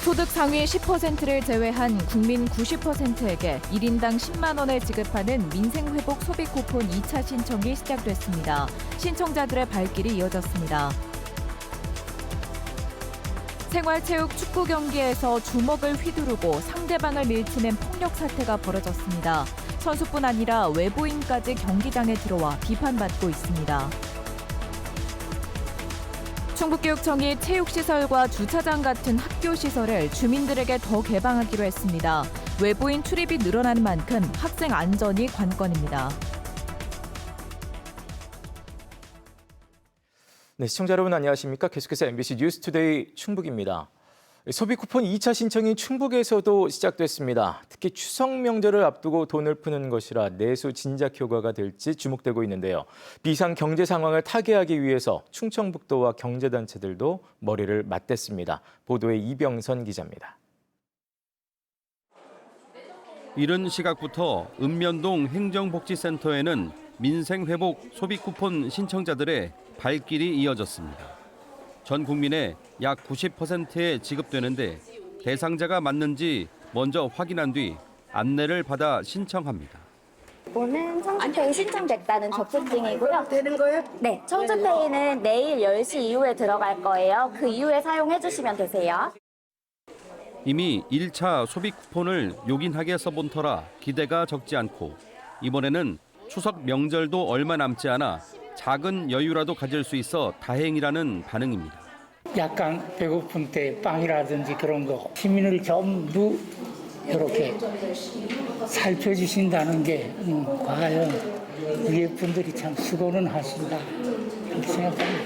소득 상위 10%를 제외한 국민 90%에게 1인당 10만 원을 지급하는 민생회복 소비 쿠폰 2차 신청이 시작됐습니다. 신청자들의 발길이 이어졌습니다. 생활체육 축구 경기에서 주먹을 휘두르고 상대방을 밀치는 폭력 사태가 벌어졌습니다. 선수뿐 아니라 외부인까지 경기장에 들어와 비판받고 있습니다. 충북교육청이 체육시설과 주차장 같은 학교시설을 주민들에게 더 개방하기로 했습니다. 외부인 출입이 늘어나는 만큼 학생 안전이 관건입니다. 네, 시청자 여러분 안녕하십니까? 계속해서 MBC 뉴스투데이 충북입니다. 소비 쿠폰 2차 신청이 충북에서도 시작됐습니다. 특히 추석 명절을 앞두고 돈을 푸는 것이라 내수 진작 효과가 될지 주목되고 있는데요. 비상 경제 상황을 타개하기 위해서 충청북도와 경제단체들도 머리를 맞댔습니다. 보도에 이병선 기자입니다. 이른 시각부터 읍면동 행정복지센터에는 민생회복 소비 쿠폰 신청자들의 발길이 이어졌습니다. 전 국민의 약 90%에 지급되는데 대상자가 맞는지 먼저 확인한 뒤 안내를 받아 신청합니다. 오늘 청주페이 신청됐다는 접수증이고요. 되는 거예요? 네, 청주페이는 내일 10시 이후에 들어갈 거예요. 그 이후에 사용해 주시면 되세요. 이미 1차 소비 쿠폰을 요긴하게 써본 터라 기대가 적지 않고 이번에는 추석 명절도 얼마 남지 않아 작은 여유라도 가질 수 있어 다행이라는 반응입니다. 약간 배고픈 때 빵이라든지 그런 거 시민을 전부 이렇게 살펴주신다는 게 과연 위에 분들이 참 수고는 하신다 이렇게 생각합니다.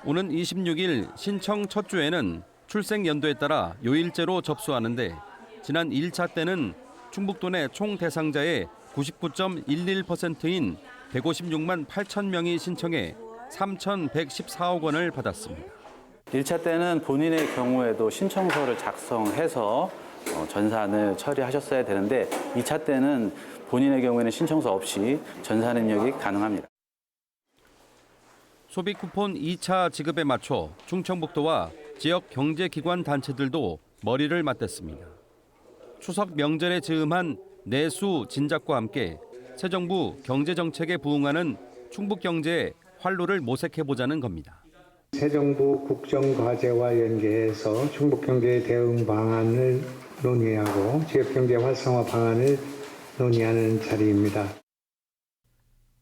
오는 26일 신청 첫 주에는 출생 연도에 따라 요일제로 접수하는데 지난 1차 때는 충북도 내 총 대상자의 99.11%인 156만 8천 명이 신청해 3,114억 원을 받았습니다. 1차 때는 본인의 경우에도 신청서를 작성해서 전산을 처리하셨어야 되는데 2차 때는 본인의 경우에는 신청서 없이 전산 입력이 가능합니다. 소비 쿠폰 2차 지급에 맞춰 충청북도와 지역 경제기관 단체들도 머리를 맞댔습니다. 추석 명절에 즈음한 내수 진작과 함께 새 정부 경제정책에 부응하는 충북 경제에 활로를 모색해보자는 겁니다. 새 정부 국정과제와 연계해서 충북 경제 대응 방안을 논의하고 지역경제 활성화 방안을 논의하는 자리입니다.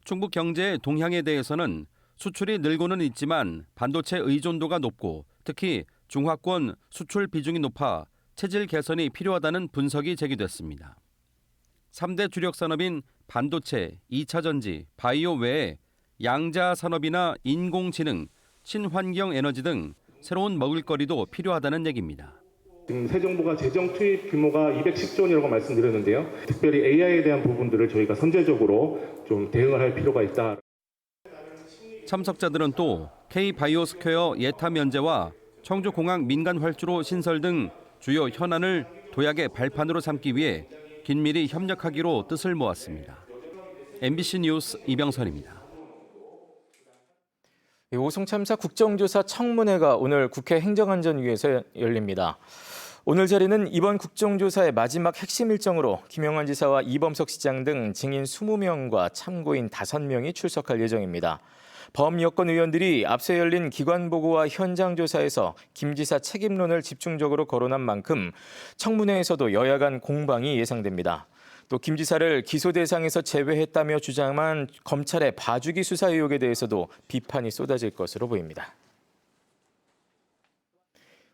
충북 경제의 동향에 대해서는 수출이 늘고는 있지만 반도체 의존도가 높고 특히 중화권 수출 비중이 높아 체질 개선이 필요하다는 분석이 제기됐습니다. 3대 주력 산업인 반도체, 2차 전지, 바이오 외에 양자 산업이나 인공지능, 친환경 에너지 등 새로운 먹을거리도 필요하다는 얘기입니다. 지금 새 정부가 재정 투입 규모가 210조 원이라고 말씀드렸는데요. 특별히 AI에 대한 부분들을 저희가 선제적으로 좀 대응을 할 필요가 있다. 참석자들은 또 K바이오스퀘어 예타 면제와 청주공항 민간 활주로 신설 등 주요 현안을 도약의 발판으로 삼기 위해 긴밀히 협력하기로 뜻을 모았습니다. MBC 뉴스 이병선입니다. 오송 참사 국정조사 청문회가 오늘 국회 행정안전위에서 열립니다. 오늘 자리는 이번 국정조사의 마지막 핵심 일정으로 김영환 지사와 이범석 시장 등 증인 20명과 참고인 5명이 출석할 예정입니다. 범여권 의원들이 앞서 열린 기관보고와 현장 조사에서 김 지사 책임론을 집중적으로 거론한 만큼 청문회에서도 여야 간 공방이 예상됩니다. 또 김 지사를 기소 대상에서 제외했다며 주장한 검찰의 봐주기 수사 의혹에 대해서도 비판이 쏟아질 것으로 보입니다.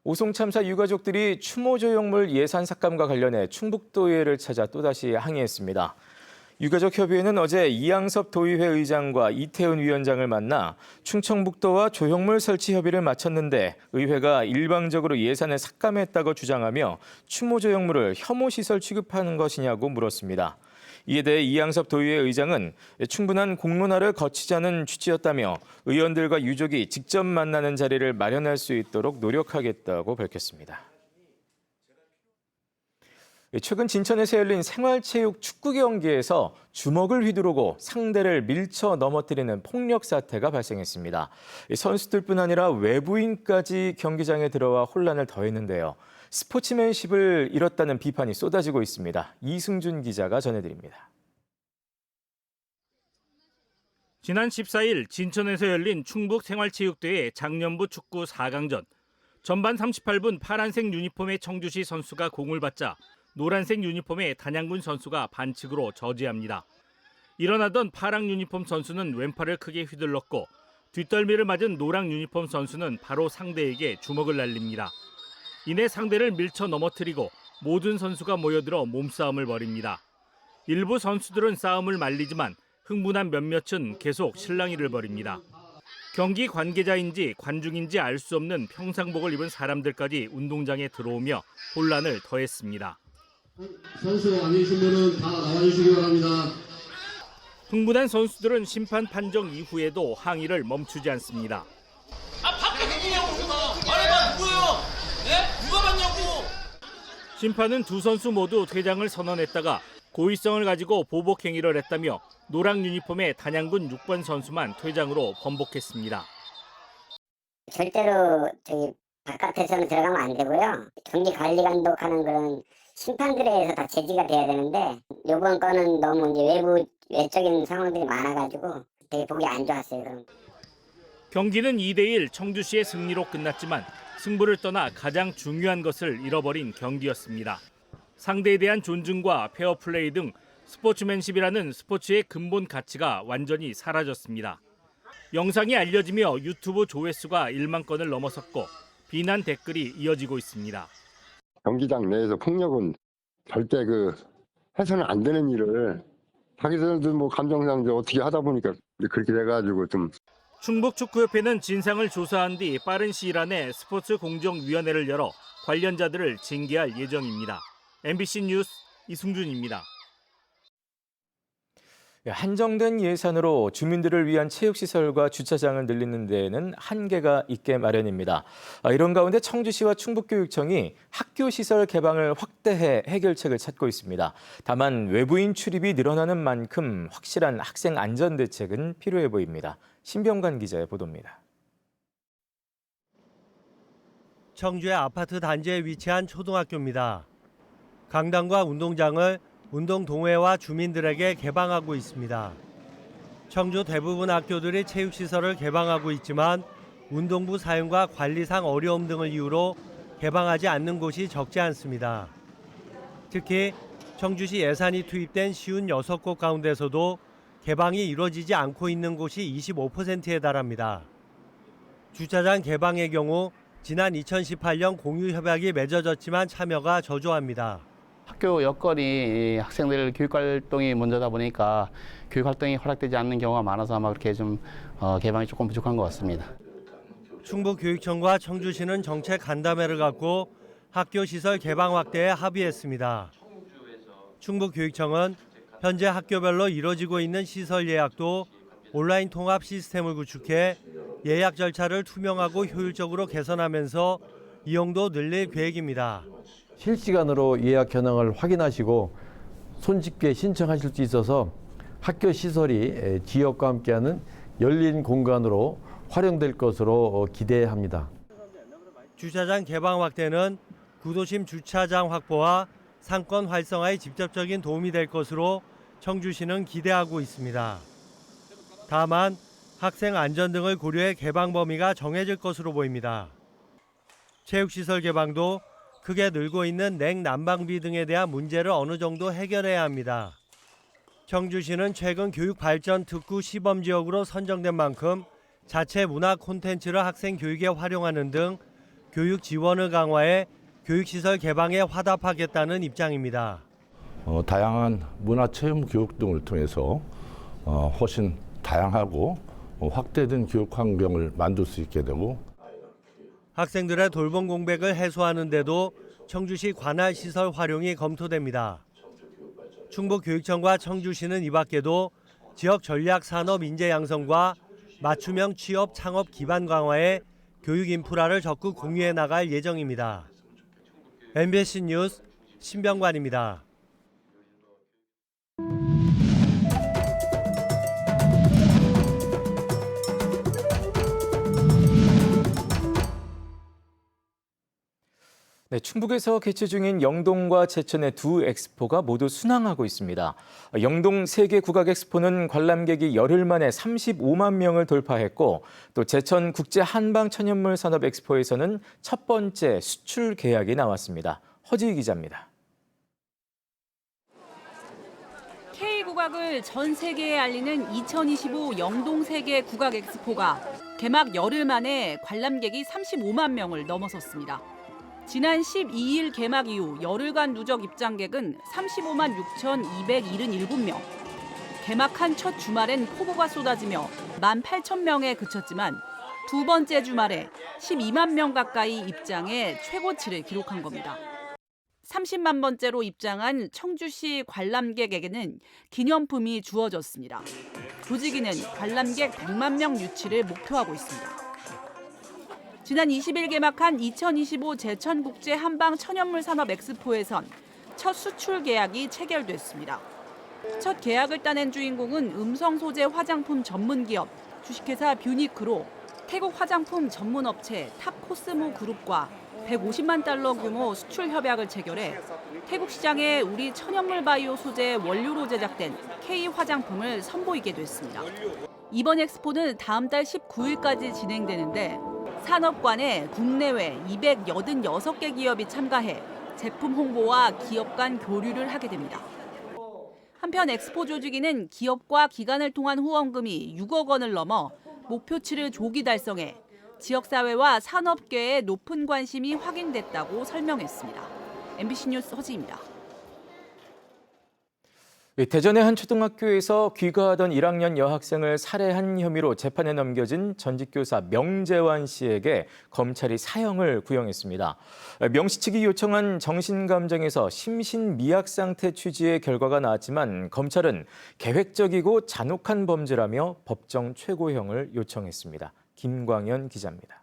오송 참사 유가족들이 추모 조형물 예산 삭감과 관련해 충북도의회를 찾아 또다시 항의했습니다. 유가족협의회는 어제 이양섭 도의회 의장과 이태훈 위원장을 만나 충청북도와 조형물 설치 협의를 마쳤는데 의회가 일방적으로 예산을 삭감했다고 주장하며 추모 조형물을 혐오시설 취급하는 것이냐고 물었습니다. 이에 대해 이양섭 도의회 의장은 충분한 공론화를 거치자는 취지였다며 의원들과 유족이 직접 만나는 자리를 마련할 수 있도록 노력하겠다고 밝혔습니다. 최근 진천에서 열린 생활체육 축구 경기에서 주먹을 휘두르고 상대를 밀쳐 넘어뜨리는 폭력 사태가 발생했습니다. 선수들뿐 아니라 외부인까지 경기장에 들어와 혼란을 더했는데요. 스포츠맨십을 잃었다는 비판이 쏟아지고 있습니다. 이승준 기자가 전해드립니다. 지난 14일 진천에서 열린 충북 생활체육대회 작년부 축구 4강전. 전반 38분 파란색 유니폼의 청주시 선수가 공을 받자 노란색 유니폼의 단양군 선수가 반칙으로 저지합니다. 일어나던 파랑 유니폼 선수는 왼팔을 크게 휘둘렀고 뒷덜미를 맞은 노랑 유니폼 선수는 바로 상대에게 주먹을 날립니다. 이내 상대를 밀쳐 넘어뜨리고 모든 선수가 모여들어 몸싸움을 벌입니다. 일부 선수들은 싸움을 말리지만 흥분한 몇몇은 계속 실랑이를 벌입니다. 경기 관계자인지 관중인지 알 수 없는 평상복을 입은 사람들까지 운동장에 들어오며 혼란을 더했습니다. 선수 아니신 분은 다 나와주시기 바랍니다. 흥분한 선수들은 심판 판정 이후에도 항의를 멈추지 않습니다. 밖에 누구냐고 말해봐 누구예요? 네? 누가 봤냐고. 심판은 두 선수 모두 퇴장을 선언했다가 고의성을 가지고 보복 행위를 했다며 노랑 유니폼의 단양군 6번 선수만 퇴장으로 번복했습니다. 절대로 저기 바깥에서는 들어가면 안 되고요. 경기 관리 감독하는 그런 심판들에 의해서 다 제지가 돼야 되는데 이번 거는 너무 이제 외적인 상황들이 많아가지고 되게 보기 안 좋았어요. 그럼. 경기는 2대1 청주시의 승리로 끝났지만 승부를 떠나 가장 중요한 것을 잃어버린 경기였습니다. 상대에 대한 존중과 페어플레이 등 스포츠맨십이라는 스포츠의 근본 가치가 완전히 사라졌습니다. 영상이 알려지며 유튜브 조회수가 1만 건을 넘어섰고 비난 댓글이 이어지고 있습니다. 경기장 내에서 폭력은 절대 해서는 안 되는 일을 자기들도 뭐 감정상 어떻게 하다 보니까 그렇게 돼가지고 좀. 충북축구협회는 진상을 조사한 뒤 빠른 시일 안에 스포츠공정위원회를 열어 관련자들을 징계할 예정입니다. MBC 뉴스 이승준입니다. 한정된 예산으로 주민들을 위한 체육시설과 주차장을 늘리는 데에는 한계가 있게 마련입니다. 이런 가운데 청주시와 충북교육청이 학교시설 개방을 확대해 해결책을 찾고 있습니다. 다만 외부인 출입이 늘어나는 만큼 확실한 학생 안전 대책은 필요해 보입니다. 신병관 기자의 보도입니다. 청주의 아파트 단지에 위치한 초등학교입니다. 강당과 운동장을 운동동호회와 주민들에게 개방하고 있습니다. 청주 대부분 학교들이 체육시설을 개방하고 있지만 운동부 사용과 관리상 어려움 등을 이유로 개방하지 않는 곳이 적지 않습니다. 특히 청주시 예산이 투입된 쉬운 6곳 가운데서도 개방이 이루어지지 않고 있는 곳이 25%에 달합니다. 주차장 개방의 경우 지난 2018년 공유협약이 맺어졌지만 참여가 저조합니다. 학교 여건이 학생들 교육활동이 먼저다 보니까 교육활동이 허락되지 않는 경우가 많아서 아마 그렇게 좀 개방이 조금 부족한 것 같습니다. 충북교육청과 청주시는 정책 간담회를 갖고 학교시설 개방 확대에 합의했습니다. 충북교육청은 현재 학교별로 이뤄지고 있는 시설 예약도 온라인 통합 시스템을 구축해 예약 절차를 투명하고 효율적으로 개선하면서 이용도 늘릴 계획입니다. 실시간으로 예약 현황을 확인하시고 손쉽게 신청하실 수 있어서 학교 시설이 지역과 함께하는 열린 공간으로 활용될 것으로 기대합니다. 주차장 개방 확대는 구도심 주차장 확보와 상권 활성화에 직접적인 도움이 될 것으로 청주시는 기대하고 있습니다. 다만 학생 안전 등을 고려해 개방 범위가 정해질 것으로 보입니다. 체육시설 개방도 크게 늘고 있는 냉난방비 등에 대한 문제를 어느 정도 해결해야 합니다. 청주시는 최근 교육 발전 특구 시범 지역으로 선정된 만큼 자체 문화 콘텐츠를 학생 교육에 활용하는 등 교육 지원을 강화해 교육시설 개방에 화답하겠다는 입장입니다. 다양한 문화체험 교육 등을 통해서 훨씬 다양하고 확대된 교육 환경을 만들 수 있게 되고 학생들의 돌봄 공백을 해소하는 데도 청주시 관할 시설 활용이 검토됩니다. 충북교육청과 청주시는 이 밖에도 지역 전략 산업 인재 양성과 맞춤형 취업 창업 기반 강화에 교육 인프라를 적극 공유해 나갈 예정입니다. MBC 뉴스 신병관입니다. 네, 충북에서 개최 중인 영동과 제천의 두 엑스포가 모두 순항하고 있습니다. 영동 세계 국악 엑스포는 관람객이 열흘 만에 35만 명을 돌파했고, 또 제천 국제 한방 천연물 산업 엑스포에서는 첫 번째 수출 계약이 나왔습니다. 허지희 기자입니다. K국악을 전 세계에 알리는 2025 영동 세계 국악 엑스포가 개막 열흘 만에 관람객이 35만 명을 넘어섰습니다. 지난 12일 개막 이후 열흘간 누적 입장객은 35만 6,277명. 개막한 첫 주말엔 폭우가 쏟아지며 18,000명에 그쳤지만 두 번째 주말에 12만 명 가까이 입장해 최고치를 기록한 겁니다. 30만 번째로 입장한 청주시 관람객에게는 기념품이 주어졌습니다. 조직위는 관람객 100만 명 유치를 목표하고 있습니다. 지난 20일 개막한 2025 제천국제 한방 천연물 산업 엑스포에선 첫 수출 계약이 체결됐습니다. 첫 계약을 따낸 주인공은 음성 소재 화장품 전문 기업 주식회사 뷰니크로 태국 화장품 전문 업체 탑코스모 그룹과 150만 달러 규모 수출 협약을 체결해 태국 시장에 우리 천연물 바이오 소재 원료로 제작된 K 화장품을 선보이게 됐습니다. 이번 엑스포는 다음 달 19일까지 진행되는데 산업관에 국내외 286개 기업이 참가해 제품 홍보와 기업 간 교류를 하게 됩니다. 한편 엑스포 조직위는 기업과 기관을 통한 후원금이 6억 원을 넘어 목표치를 조기 달성해 지역사회와 산업계의 높은 관심이 확인됐다고 설명했습니다. MBC 뉴스 허지입니다. 대전의 한 초등학교에서 귀가하던 1학년 여학생을 살해한 혐의로 재판에 넘겨진 전직교사 명재환 씨에게 검찰이 사형을 구형했습니다. 명 씨 측이 요청한 정신감정에서 심신미약 상태 취지의 결과가 나왔지만 검찰은 계획적이고 잔혹한 범죄라며 법정 최고형을 요청했습니다. 김광현 기자입니다.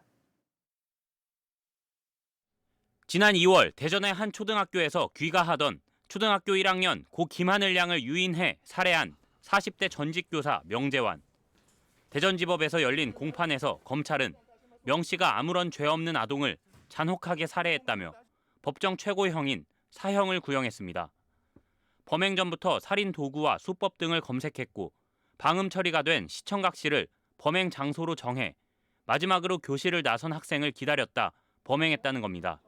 지난 2월 대전의 한 초등학교에서 귀가하던 초등학교 1학년 고 김하늘 양을 유인해 살해한 40대 전직교사 명재환. 대전지법에서 열린 공판에서 검찰은 명 씨가 아무런 죄 없는 아동을 잔혹하게 살해했다며 법정 최고형인 사형을 구형했습니다. 범행 전부터 살인 도구와 수법 등을 검색했고 방음 처리가 된 시청각실을 범행 장소로 정해 마지막으로 교실을 나선 학생을 기다렸다 범행했다는 겁니다.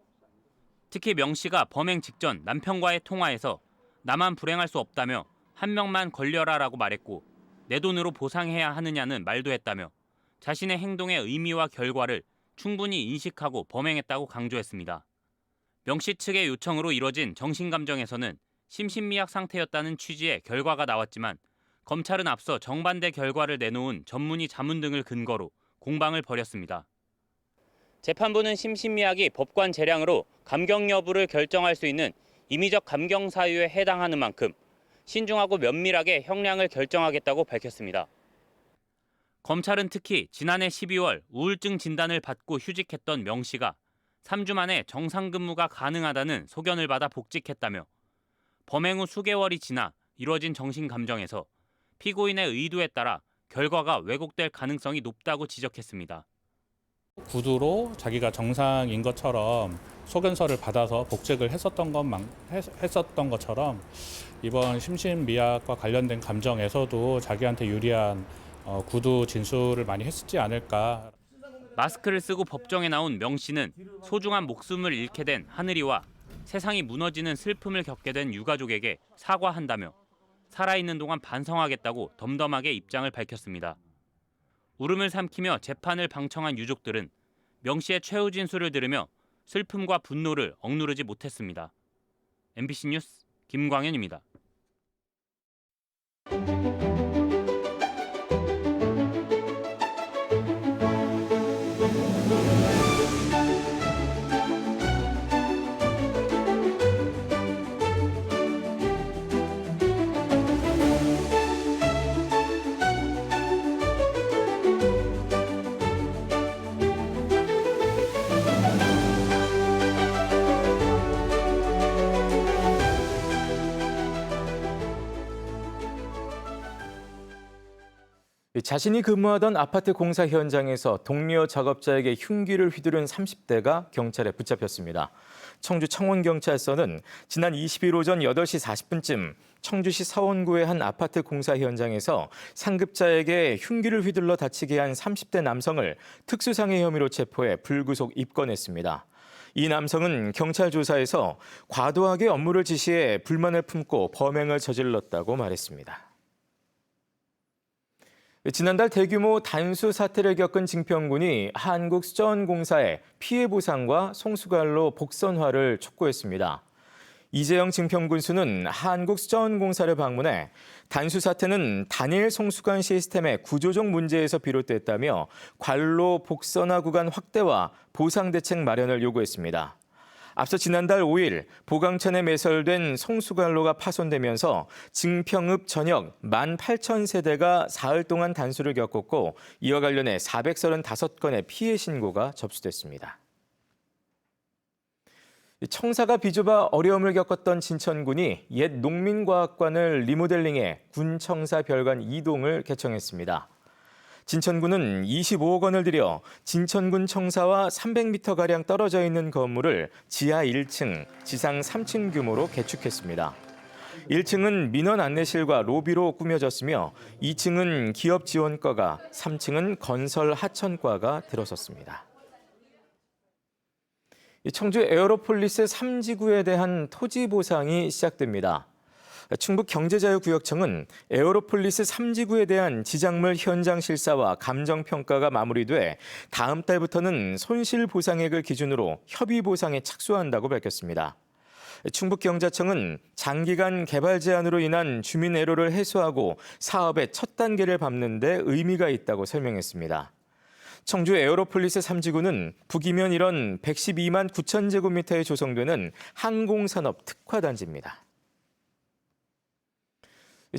특히 명 씨가 범행 직전 남편과의 통화에서 나만 불행할 수 없다며 한 명만 걸려라라고 말했고 내 돈으로 보상해야 하느냐는 말도 했다며 자신의 행동의 의미와 결과를 충분히 인식하고 범행했다고 강조했습니다. 명 씨 측의 요청으로 이뤄진 정신감정에서는 심신미약 상태였다는 취지의 결과가 나왔지만 검찰은 앞서 정반대 결과를 내놓은 전문의 자문 등을 근거로 공방을 벌였습니다. 재판부는 심신미약이 법관 재량으로 감경 여부를 결정할 수 있는 임의적 감경 사유에 해당하는 만큼 신중하고 면밀하게 형량을 결정하겠다고 밝혔습니다. 검찰은 특히 지난해 12월 우울증 진단을 받고 휴직했던 명 씨가 3주 만에 정상 근무가 가능하다는 소견을 받아 복직했다며 범행 후 수개월이 지나 이뤄진 정신감정에서 피고인의 의도에 따라 결과가 왜곡될 가능성이 높다고 지적했습니다. 구두로 자기가 정상인 것처럼 소견서를 받아서 복직을 했었던 것처럼 이번 심신미약과 관련된 감정에서도 자기한테 유리한 구두 진술을 많이 했지 않을까. 마스크를 쓰고 법정에 나온 명 씨는 소중한 목숨을 잃게 된 하늘이와 세상이 무너지는 슬픔을 겪게 된 유가족에게 사과한다며 살아있는 동안 반성하겠다고 덤덤하게 입장을 밝혔습니다. 울음을 삼키며 재판을 방청한 유족들은 명 씨의 최후 진술을 들으며 슬픔과 분노를 억누르지 못했습니다. MBC 뉴스 김광현입니다. 자신이 근무하던 아파트 공사 현장에서 동료 작업자에게 흉기를 휘두른 30대가 경찰에 붙잡혔습니다. 청주 청원경찰서는 지난 20일 오전 8시 40분쯤 청주시 서원구의 한 아파트 공사 현장에서 상급자에게 흉기를 휘둘러 다치게 한 30대 남성을 특수상해 혐의로 체포해 불구속 입건했습니다. 이 남성은 경찰 조사에서 과도하게 업무를 지시해 불만을 품고 범행을 저질렀다고 말했습니다. 지난달 대규모 단수 사태를 겪은 증평군이 한국수자원공사에 피해 보상과 송수관로 복선화를 촉구했습니다. 이재영 증평군수는 한국수자원공사를 방문해 단수 사태는 단일 송수관 시스템의 구조적 문제에서 비롯됐다며 관로 복선화 구간 확대와 보상 대책 마련을 요구했습니다. 앞서 지난달 5일 보강천에 매설된 송수관로가 파손되면서 증평읍 전역 18,000세대가 사흘 동안 단수를 겪었고 이와 관련해 435건의 피해 신고가 접수됐습니다. 청사가 비좁아 어려움을 겪었던 진천군이 옛 농민과학관을 리모델링해 군청사 별관 2동을 개청했습니다. 진천군은 25억 원을 들여 진천군 청사와 300m가량 떨어져 있는 건물을 지하 1층, 지상 3층 규모로 개축했습니다. 1층은 민원 안내실과 로비로 꾸며졌으며 2층은 기업 지원과가, 3층은 건설 하천과가 들어섰습니다. 청주 에어로폴리스 3지구에 대한 토지 보상이 시작됩니다. 충북경제자유구역청은 에어로폴리스 3지구에 대한 지작물 현장 실사와 감정평가가 마무리돼 다음 달부터는 손실보상액을 기준으로 협의보상에 착수한다고 밝혔습니다. 충북경자청은 장기간 개발 제한으로 인한 주민 애로를 해소하고 사업의 첫 단계를 밟는 데 의미가 있다고 설명했습니다. 청주 에어로폴리스 3지구는 북이면 일원 112만 9천 제곱미터에 조성되는 항공산업 특화단지입니다.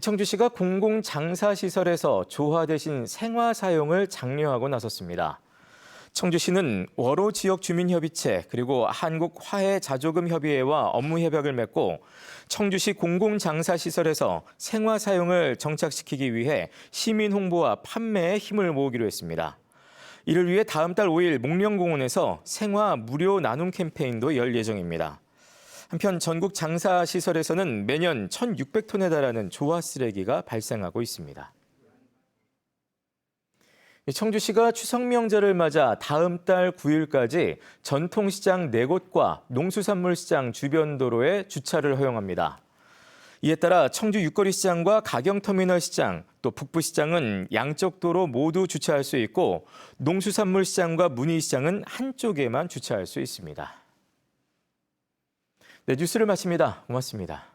청주시가 공공장사시설에서 조화 대신 생화 사용을 장려하고 나섰습니다. 청주시는 월호 지역주민협의체 그리고 한국화해자조금협의회와 업무협약을 맺고 청주시 공공장사시설에서 생화 사용을 정착시키기 위해 시민 홍보와 판매에 힘을 모으기로 했습니다. 이를 위해 다음 달 5일 목련공원에서 생화 무료 나눔 캠페인도 열 예정입니다. 한편 전국 장사시설에서는 매년 1,600톤에 달하는 조화 쓰레기가 발생하고 있습니다. 청주시가 추석 명절을 맞아 다음 달 9일까지 전통시장 4곳과 농수산물시장 주변 도로에 주차를 허용합니다. 이에 따라 청주 육거리시장과 가경터미널시장, 또 북부시장은 양쪽 도로 모두 주차할 수 있고 농수산물시장과 문희시장은 한쪽에만 주차할 수 있습니다. 네, 뉴스를 마칩니다. 고맙습니다.